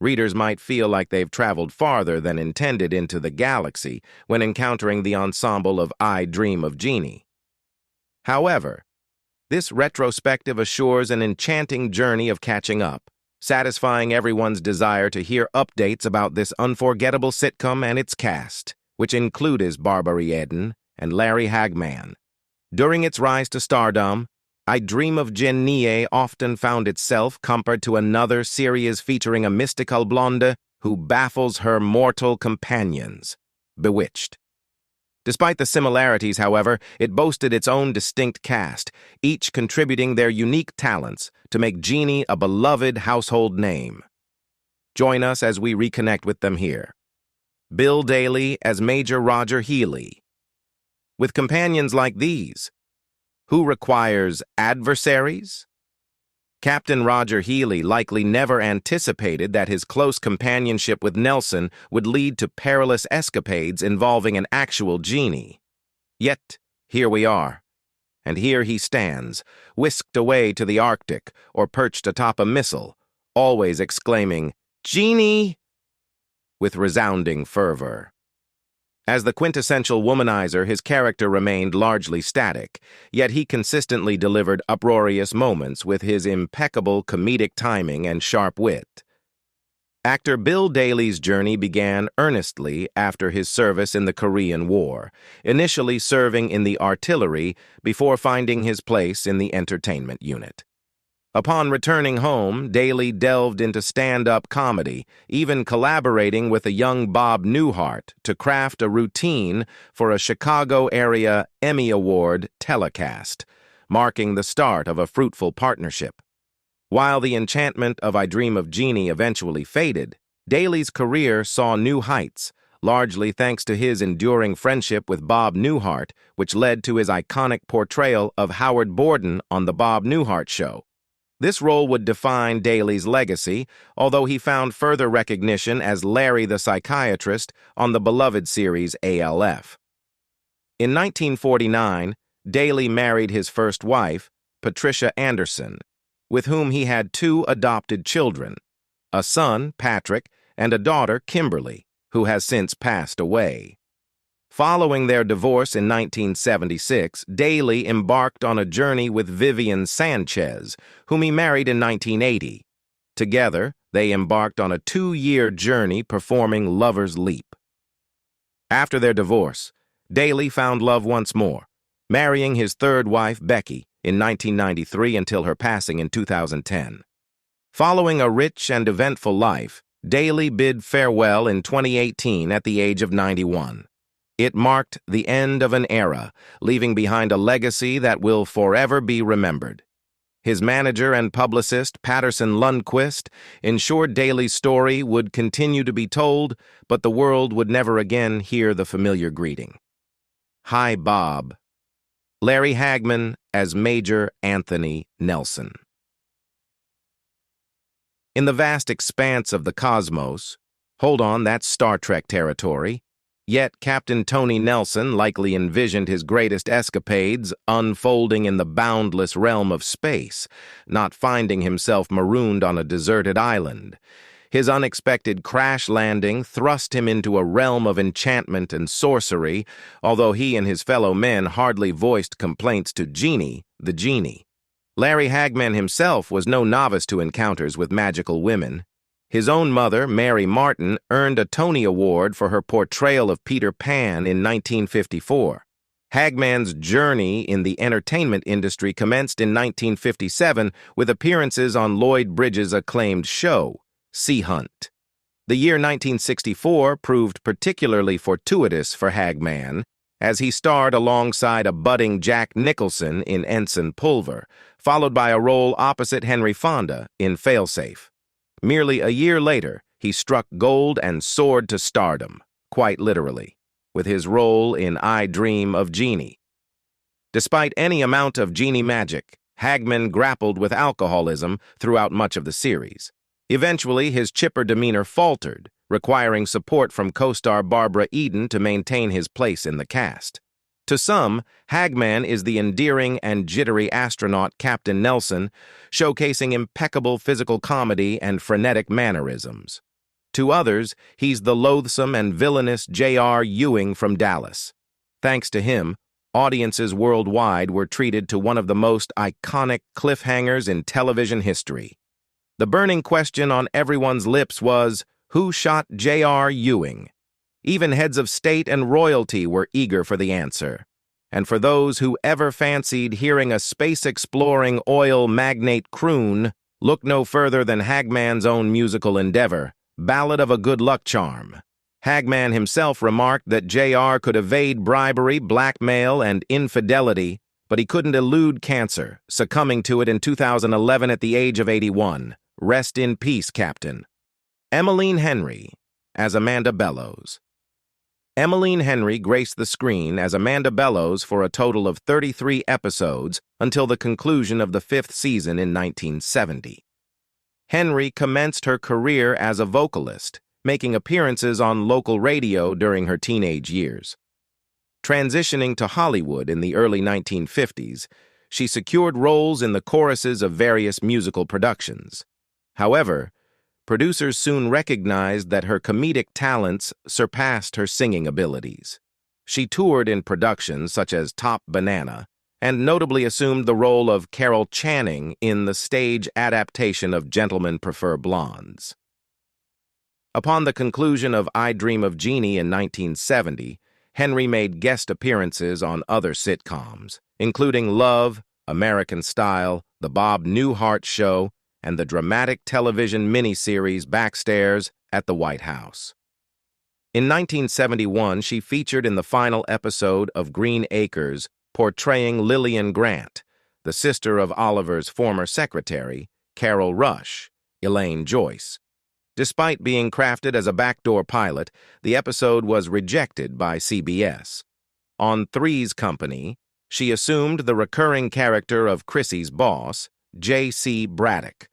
Readers might feel like they've traveled farther than intended into the galaxy when encountering the ensemble of I Dream of Jeannie. However, this retrospective assures an enchanting journey of catching up, satisfying everyone's desire to hear updates about this unforgettable sitcom and its cast, which included Barbara Eden and Larry Hagman. During its rise to stardom, I Dream of Jeannie often found itself compared to another series featuring a mystical blonde who baffles her mortal companions, Bewitched. Despite the similarities, however, it boasted its own distinct cast, each contributing their unique talents to make Jeannie a beloved household name. Join us as we reconnect with them here. Bill Daly as Major Roger Healy. With companions like these, who requires adversaries? Captain Roger Healy likely never anticipated that his close companionship with Nelson would lead to perilous escapades involving an actual Jeannie. Yet, here we are. And here he stands, whisked away to the Arctic or perched atop a missile, always exclaiming, "Jeannie!" with resounding fervor. As the quintessential womanizer, his character remained largely static, yet he consistently delivered uproarious moments with his impeccable comedic timing and sharp wit. Actor Bill Daly's journey began earnestly after his service in the Korean War, initially serving in the artillery before finding his place in the entertainment unit. Upon returning home, Daly delved into stand-up comedy, even collaborating with a young Bob Newhart to craft a routine for a Chicago-area Emmy Award telecast, marking the start of a fruitful partnership. While the enchantment of I Dream of Jeannie eventually faded, Daly's career saw new heights, largely thanks to his enduring friendship with Bob Newhart, which led to his iconic portrayal of Howard Borden on The Bob Newhart Show. This role would define Daly's legacy, although he found further recognition as Larry the Psychiatrist on the beloved series ALF. In 1949, Daly married his first wife, Patricia Anderson, with whom he had 2 adopted children, a son, Patrick, and a daughter, Kimberly, who has since passed away. Following their divorce in 1976, Daly embarked on a journey with Vivian Sanchez, whom he married in 1980. Together, they embarked on a 2-year journey performing Lover's Leap. After their divorce, Daly found love once more, marrying his third wife, Becky, in 1993 until her passing in 2010. Following a rich and eventful life, Daly bid farewell in 2018 at the age of 91. It marked the end of an era, leaving behind a legacy that will forever be remembered. His manager and publicist, Patterson Lundquist, ensured Daly's story would continue to be told, but the world would never again hear the familiar greeting. Hi, Bob. Larry Hagman as Major Anthony Nelson. In the vast expanse of the cosmos, hold on, that's Star Trek territory, yet Captain Tony Nelson likely envisioned his greatest escapades unfolding in the boundless realm of space, not finding himself marooned on a deserted island. His unexpected crash landing thrust him into a realm of enchantment and sorcery, although he and his fellow men hardly voiced complaints to Jeannie, the Genie. Larry Hagman himself was no novice to encounters with magical women. His own mother, Mary Martin, earned a Tony Award for her portrayal of Peter Pan in 1954. Hagman's journey in the entertainment industry commenced in 1957 with appearances on Lloyd Bridges' acclaimed show, Sea Hunt. The year 1964 proved particularly fortuitous for Hagman, as he starred alongside a budding Jack Nicholson in Ensign Pulver, followed by a role opposite Henry Fonda in Failsafe. Merely a year later, he struck gold and soared to stardom, quite literally, with his role in I Dream of Jeannie. Despite any amount of Jeannie magic, Hagman grappled with alcoholism throughout much of the series. Eventually, his chipper demeanor faltered, requiring support from co-star Barbara Eden to maintain his place in the cast. To some, Hagman is the endearing and jittery astronaut Captain Nelson, showcasing impeccable physical comedy and frenetic mannerisms. To others, he's the loathsome and villainous J.R. Ewing from Dallas. Thanks to him, audiences worldwide were treated to one of the most iconic cliffhangers in television history. The burning question on everyone's lips was, who shot J.R. Ewing? Even heads of state and royalty were eager for the answer. And for those who ever fancied hearing a space-exploring oil magnate croon, look no further than Hagman's own musical endeavor, Ballad of a Good Luck Charm. Hagman himself remarked that J.R. could evade bribery, blackmail, and infidelity, but he couldn't elude cancer, succumbing to it in 2011 at the age of 81. Rest in peace, Captain. Emmeline Henry as Amanda Bellows. Emmeline Henry graced the screen as Amanda Bellows for a total of 33 episodes until the conclusion of the 5th season in 1970. Henry commenced her career as a vocalist, making appearances on local radio during her teenage years. Transitioning to Hollywood in the early 1950s, she secured roles in the choruses of various musical productions. However, producers soon recognized that her comedic talents surpassed her singing abilities. She toured in productions such as Top Banana, and notably assumed the role of Carol Channing in the stage adaptation of Gentlemen Prefer Blondes. Upon the conclusion of I Dream of Jeannie in 1970, Henry made guest appearances on other sitcoms, including Love, American Style, The Bob Newhart Show, and the dramatic television miniseries Backstairs at the White House. In 1971, she featured in the final episode of Green Acres, portraying Lillian Grant, the sister of Oliver's former secretary, Carol Rush, Elaine Joyce. Despite being crafted as a backdoor pilot, the episode was rejected by CBS. On Three's Company, she assumed the recurring character of Chrissy's boss, J.C. Braddock.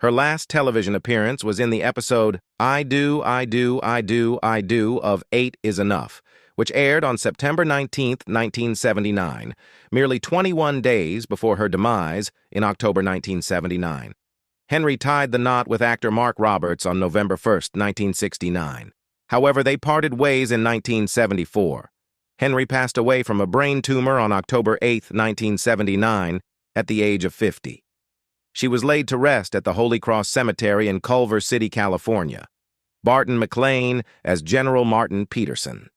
Her last television appearance was in the episode I Do, I Do, I Do, I Do of 8 is Enough, which aired on September 19, 1979, merely 21 days before her demise in October 1979. Henry tied the knot with actor Mark Roberts on November 1, 1969. However, they parted ways in 1974. Henry passed away from a brain tumor on October 8, 1979, at the age of 50. She was laid to rest at the Holy Cross Cemetery in Culver City, California. Barton McLean as General Martin Peterson.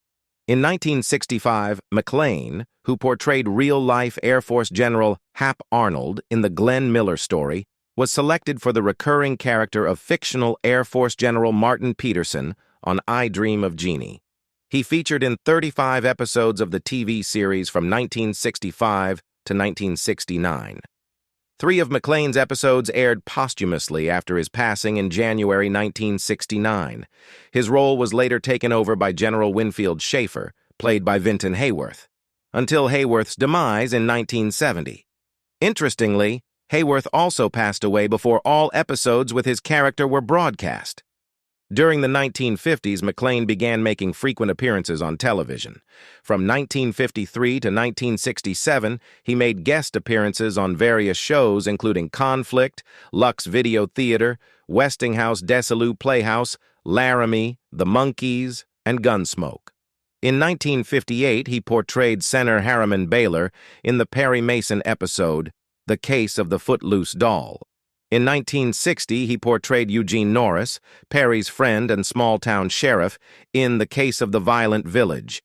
In 1965, McLean, who portrayed real-life Air Force General Hap Arnold in the Glenn Miller story, was selected for the recurring character of fictional Air Force General Martin Peterson on I Dream of Jeannie. He featured in 35 episodes of the TV series from 1965 to 1969. 3 of McLean's episodes aired posthumously after his passing in January 1969. His role was later taken over by General Winfield Schaefer, played by Vinton Hayworth, until Hayworth's demise in 1970. Interestingly, Hayworth also passed away before all episodes with his character were broadcast. During the 1950s, McLean began making frequent appearances on television. From 1953 to 1967, he made guest appearances on various shows including Conflict, Lux Video Theater, Westinghouse Desilu Playhouse, Laramie, The Monkees, and Gunsmoke. In 1958, he portrayed Senator Harriman Baylor in the Perry Mason episode, The Case of the Footloose Doll. In 1960, he portrayed Eugene Norris, Perry's friend and small-town sheriff, in The Case of the Violent Village.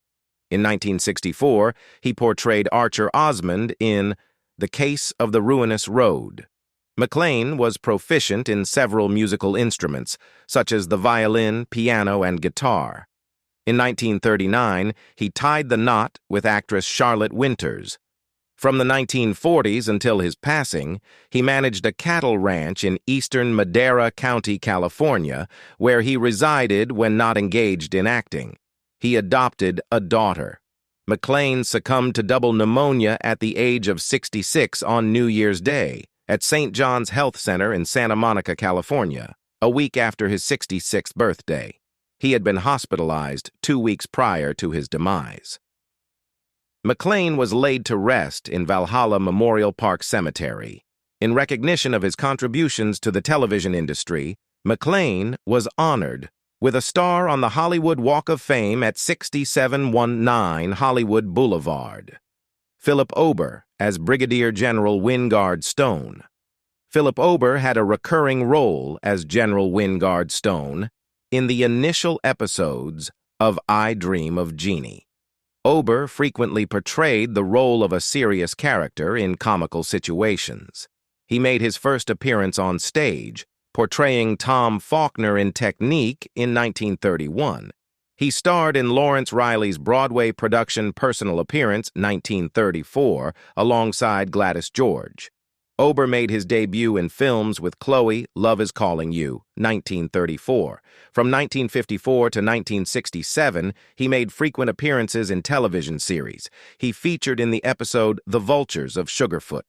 In 1964, he portrayed Archer Osmond in The Case of the Ruinous Road. McLean was proficient in several musical instruments, such as the violin, piano, and guitar. In 1939, he tied the knot with actress Charlotte Winters. From the 1940s until his passing, he managed a cattle ranch in eastern Madera County, California, where he resided when not engaged in acting. He adopted a daughter. McLean succumbed to double pneumonia at the age of 66 on New Year's Day at St. John's Health Center in Santa Monica, California, a week after his 66th birthday. He had been hospitalized 2 weeks prior to his demise. McLean was laid to rest in Valhalla Memorial Park Cemetery. In recognition of his contributions to the television industry, McLean was honored with a star on the Hollywood Walk of Fame at 6719 Hollywood Boulevard. Philip Ober as Brigadier General Wingard Stone. Philip Ober had a recurring role as General Wingard Stone in the initial episodes of I Dream of Jeannie. Ober frequently portrayed the role of a serious character in comical situations. He made his first appearance on stage, portraying Tom Faulkner in Technique in 1931. He starred in Lawrence Riley's Broadway production Personal Appearance, 1934, alongside Gladys George. Ober made his debut in films with Chloe, Love is Calling You, 1934. From 1954 to 1967, he made frequent appearances in television series. He featured in the episode The Vultures of Sugarfoot.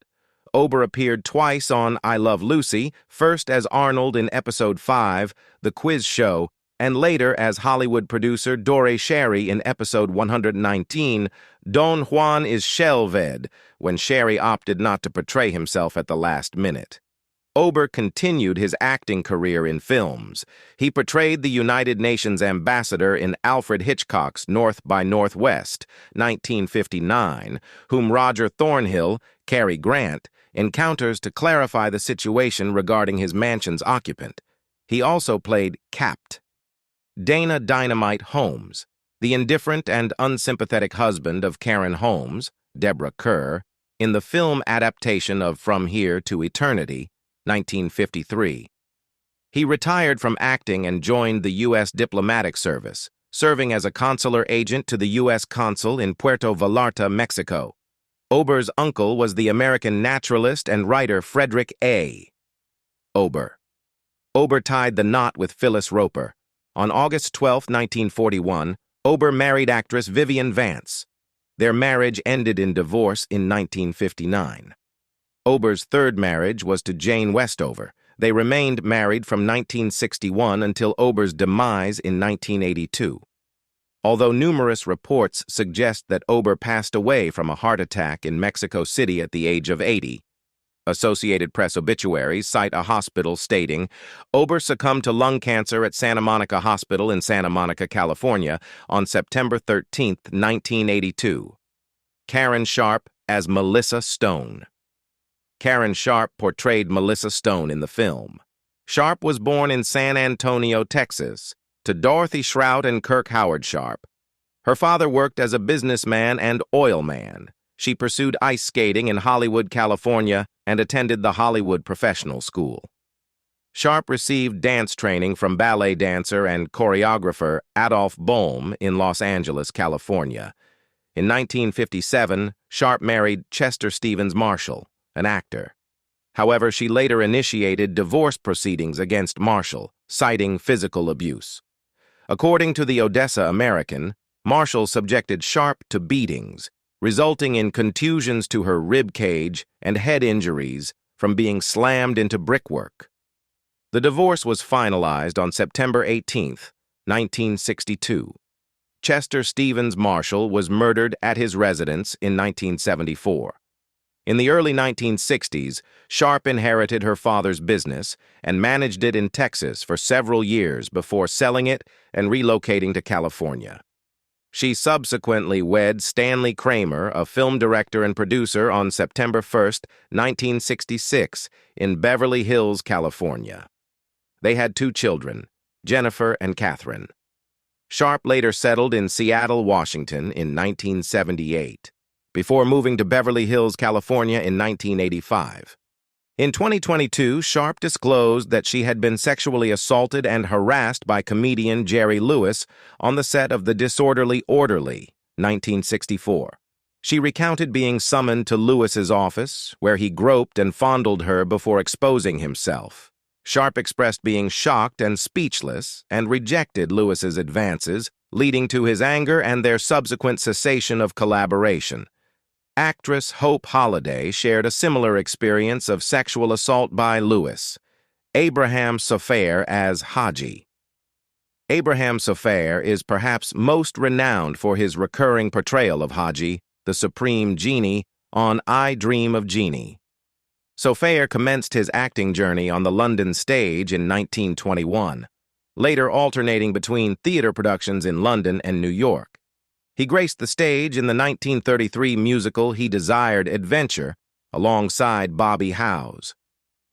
Ober appeared twice on I Love Lucy, first as Arnold in Episode 5, The Quiz Show, and later as Hollywood producer Dore Sherry in Episode 119, Don Juan is Shelved, when Sherry opted not to portray himself at the last minute. Ober continued his acting career in films. He portrayed the United Nations ambassador in Alfred Hitchcock's North by Northwest, 1959, whom Roger Thornhill, Cary Grant, encounters to clarify the situation regarding his mansion's occupant. He also played Capt. Dana Dynamite Holmes, the indifferent and unsympathetic husband of Karen Holmes, Deborah Kerr, in the film adaptation of From Here to Eternity, 1953. He retired from acting and joined the U.S. diplomatic service, serving as a consular agent to the U.S. consul in Puerto Vallarta, Mexico. Ober's uncle was the American naturalist and writer Frederick A. Ober. Ober tied the knot with Phyllis Roper. On August 12, 1941, Ober married actress Vivian Vance. Their marriage ended in divorce in 1959. Ober's third marriage was to Jane Westover. They remained married from 1961 until Ober's demise in 1982. Although numerous reports suggest that Ober passed away from a heart attack in Mexico City at the age of 80, Associated Press obituaries cite a hospital stating, Ober succumbed to lung cancer at Santa Monica Hospital in Santa Monica, California, on September 13, 1982. Karen Sharp as Melissa Stone. Karen Sharp portrayed Melissa Stone in the film. Sharp was born in San Antonio, Texas, to Dorothy Shrout and Kirk Howard Sharp. Her father worked as a businessman and oil man. She pursued ice skating in Hollywood, California, and attended the Hollywood Professional School. Sharp received dance training from ballet dancer and choreographer Adolph Bohm in Los Angeles, California. In 1957, Sharp married Chester Stevens Marshall, an actor. However, she later initiated divorce proceedings against Marshall, citing physical abuse. According to the Odessa American, Marshall subjected Sharp to beatings, resulting in contusions to her rib cage and head injuries from being slammed into brickwork. The divorce was finalized on September 18, 1962. Chester Stevens Marshall was murdered at his residence in 1974. In the early 1960s, Sharp inherited her father's business and managed it in Texas for several years before selling it and relocating to California. She subsequently wed Stanley Kramer, a film director and producer, on September 1, 1966, in Beverly Hills, California. They had 2 children, Jennifer and Catherine. Sharp later settled in Seattle, Washington in 1978, before moving to Beverly Hills, California in 1985. In 2022, Sharp disclosed that she had been sexually assaulted and harassed by comedian Jerry Lewis on the set of The Disorderly Orderly, 1964. She recounted being summoned to Lewis's office, where he groped and fondled her before exposing himself. Sharp expressed being shocked and speechless and rejected Lewis's advances, leading to his anger and their subsequent cessation of collaboration. Actress Hope Holliday shared a similar experience of sexual assault by Lewis. Abraham Sofaer as Haji. Abraham Sofaer is perhaps most renowned for his recurring portrayal of Haji, the supreme genie, on I Dream of Jeannie. Sofaer commenced his acting journey on the London stage in 1921. later alternating between theater productions in London and New York. He graced the stage in the 1933 musical He Desired Adventure alongside Bobby Howes.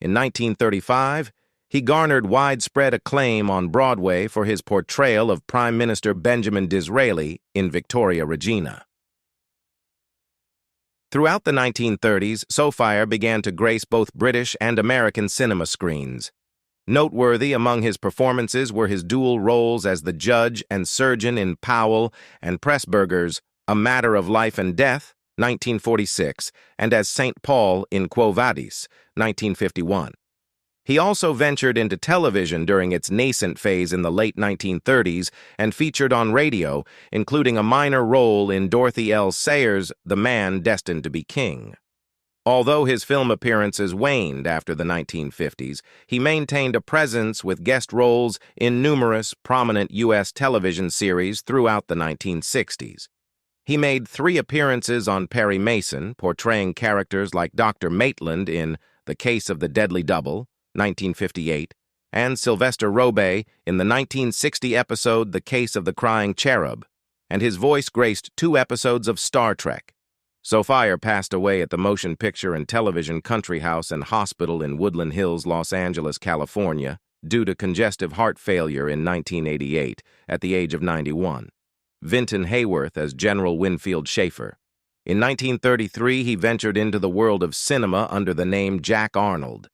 In 1935, he garnered widespread acclaim on Broadway for his portrayal of Prime Minister Benjamin Disraeli in Victoria Regina. Throughout the 1930s, Sophia began to grace both British and American cinema screens. Noteworthy among his performances were his dual roles as the judge and surgeon in Powell and Pressburger's A Matter of Life and Death, 1946, and as St. Paul in Quo Vadis, 1951. He also ventured into television during its nascent phase in the late 1930s and featured on radio, including a minor role in Dorothy L. Sayers' The Man Destined to Be King. Although his film appearances waned after the 1950s, he maintained a presence with guest roles in numerous prominent U.S. television series throughout the 1960s. He made 3 appearances on Perry Mason, portraying characters like Dr. Maitland in The Case of the Deadly Double, 1958, and Sylvester Robe in the 1960 episode The Case of the Crying Cherub, and his voice graced 2 episodes of Star Trek. Sophia passed away at the Motion Picture and Television Country House and Hospital in Woodland Hills, Los Angeles, California, due to congestive heart failure in 1988 at the age of 91. Vinton Hayworth as General Winfield Schaefer. In 1933, he ventured into the world of cinema under the name Jack Arnold.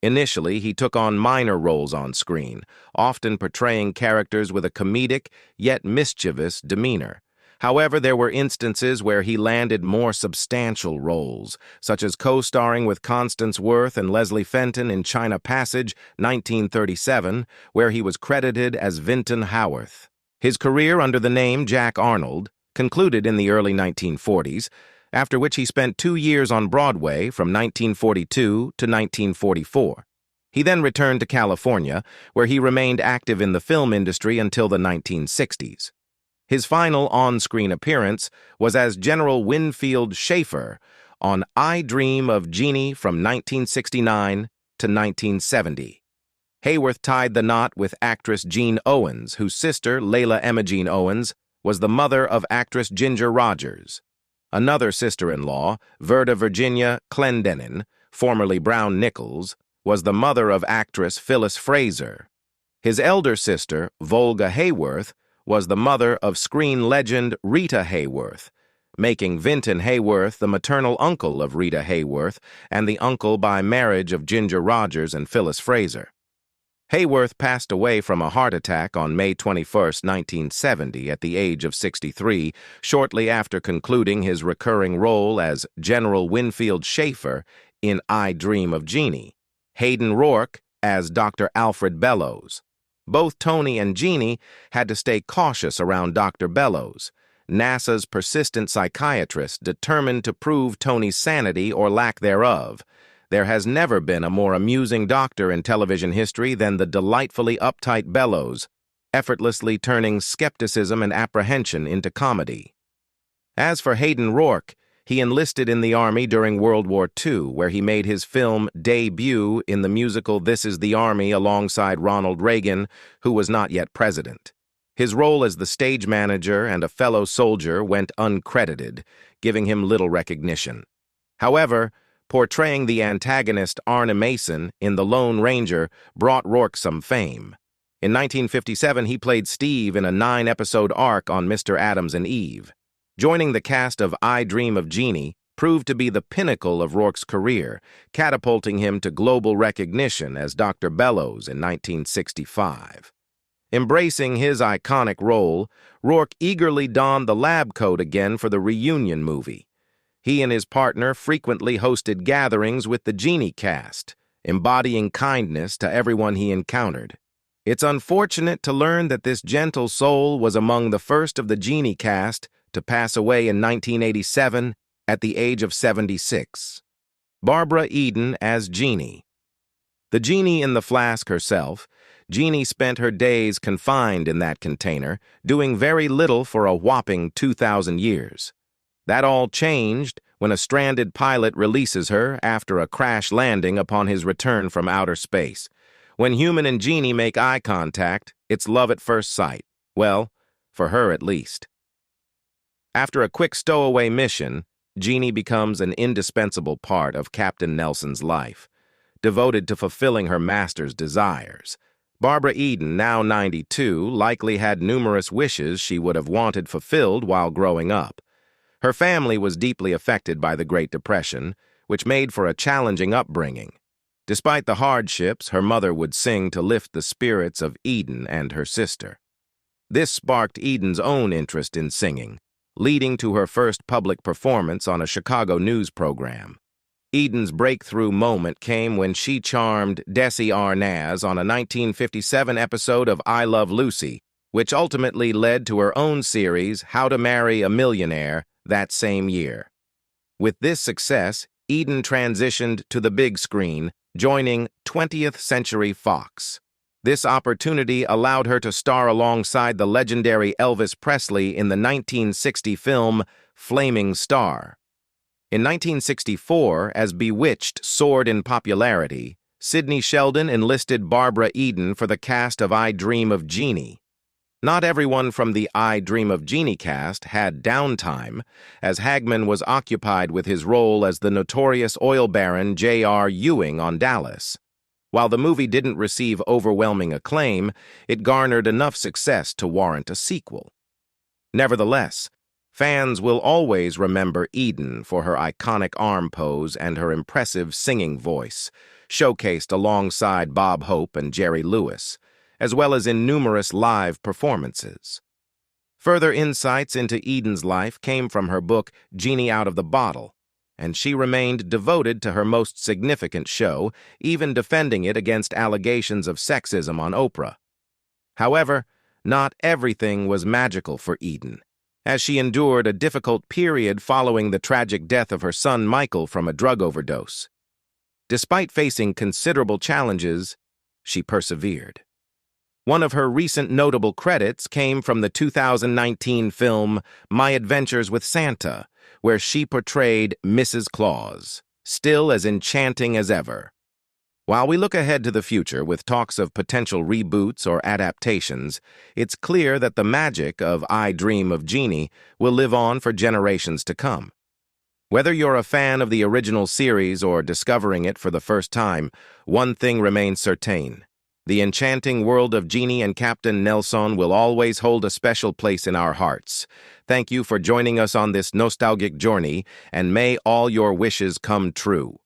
Initially, he took on minor roles on screen, often portraying characters with a comedic yet mischievous demeanor. However, there were instances where he landed more substantial roles, such as co-starring with Constance Worth and Leslie Fenton in China Passage, 1937, where he was credited as Vinton Haworth. His career under the name Jack Arnold concluded in the early 1940s, after which he spent 2 years on Broadway from 1942 to 1944. He then returned to California, where he remained active in the film industry until the 1960s. His final on-screen appearance was as General Winfield Schaefer on I Dream of Jeannie from 1969 to 1970. Hayworth tied the knot with actress Jean Owens, whose sister, Layla Emma-Jean Owens, was the mother of actress Ginger Rogers. Another sister-in-law, Verda Virginia Clendenin, formerly Brown Nichols, was the mother of actress Phyllis Fraser. His elder sister, Volga Hayworth, was the mother of screen legend Rita Hayworth, making Vinton Hayworth the maternal uncle of Rita Hayworth and the uncle by marriage of Ginger Rogers and Phyllis Fraser. Hayworth passed away from a heart attack on May 21, 1970, at the age of 63, shortly after concluding his recurring role as General Winfield Schaefer in I Dream of Jeannie, Hayden Rourke as Dr. Alfred Bellows. Both Tony and Jeannie had to stay cautious around Dr. Bellows, NASA's persistent psychiatrist determined to prove Tony's sanity or lack thereof. There has never been a more amusing doctor in television history than the delightfully uptight Bellows, effortlessly turning skepticism and apprehension into comedy. As for Hayden Rourke, he enlisted in the Army during World War II, where he made his film debut in the musical This Is the Army alongside Ronald Reagan, who was not yet president. His role as the stage manager and a fellow soldier went uncredited, giving him little recognition. However, portraying the antagonist Arne Mason in The Lone Ranger brought Rourke some fame. In 1957, he played Steve in a 9-episode arc on Mr. Adams and Eve. Joining the cast of I Dream of Jeannie proved to be the pinnacle of Rourke's career, catapulting him to global recognition as Dr. Bellows in 1965. Embracing his iconic role, Rourke eagerly donned the lab coat again for the reunion movie. He and his partner frequently hosted gatherings with the Jeannie cast, embodying kindness to everyone he encountered. It's unfortunate to learn that this gentle soul was among the first of the Jeannie cast to pass away in 1987 at the age of 76. Barbara Eden as Jeannie. The Jeannie in the flask herself, Jeannie spent her days confined in that container, doing very little for a whopping 2,000 years. That all changed when a stranded pilot releases her after a crash landing upon his return from outer space. When Human and Jeannie make eye contact, It's love at first sight. Well, for her at least. After a quick stowaway mission, Jeannie becomes an indispensable part of Captain Nelson's life, devoted to fulfilling her master's desires. Barbara Eden, now 92, likely had numerous wishes she would have wanted fulfilled while growing up. Her family was deeply affected by the Great Depression, which made for a challenging upbringing. Despite the hardships, her mother would sing to lift the spirits of Eden and her sister. This sparked Eden's own interest in singing, leading to her first public performance on a Chicago news program. Eden's breakthrough moment came when she charmed Desi Arnaz on a 1957 episode of I Love Lucy, which ultimately led to her own series, How to Marry a Millionaire, that same year. With this success, Eden transitioned to the big screen, joining 20th Century Fox. This opportunity allowed her to star alongside the legendary Elvis Presley in the 1960 film Flaming Star. In 1964, as Bewitched soared in popularity, Sidney Sheldon enlisted Barbara Eden for the cast of I Dream of Jeannie. Not everyone from the I Dream of Jeannie cast had downtime, as Hagman was occupied with his role as the notorious oil baron J.R. Ewing on Dallas. While the movie didn't receive overwhelming acclaim, it garnered enough success to warrant a sequel. Nevertheless, fans will always remember Eden for her iconic arm pose and her impressive singing voice, showcased alongside Bob Hope and Jerry Lewis, as well as in numerous live performances. Further insights into Eden's life came from her book Jeannie Out of the Bottle, and she remained devoted to her most significant show, even defending it against allegations of sexism on Oprah. However, not everything was magical for Eden, as she endured a difficult period following the tragic death of her son Michael from a drug overdose. Despite facing considerable challenges, she persevered. One of her recent notable credits came from the 2019 film My Adventures with Santa, where she portrayed Mrs. Claus, still as enchanting as ever. While we look ahead to the future with talks of potential reboots or adaptations, it's clear that the magic of I Dream of Jeannie will live on for generations to come. Whether you're a fan of the original series or discovering it for the first time, one thing remains certain. The enchanting world of Jeannie and Captain Nelson will always hold a special place in our hearts. Thank you for joining us on this nostalgic journey, and may all your wishes come true.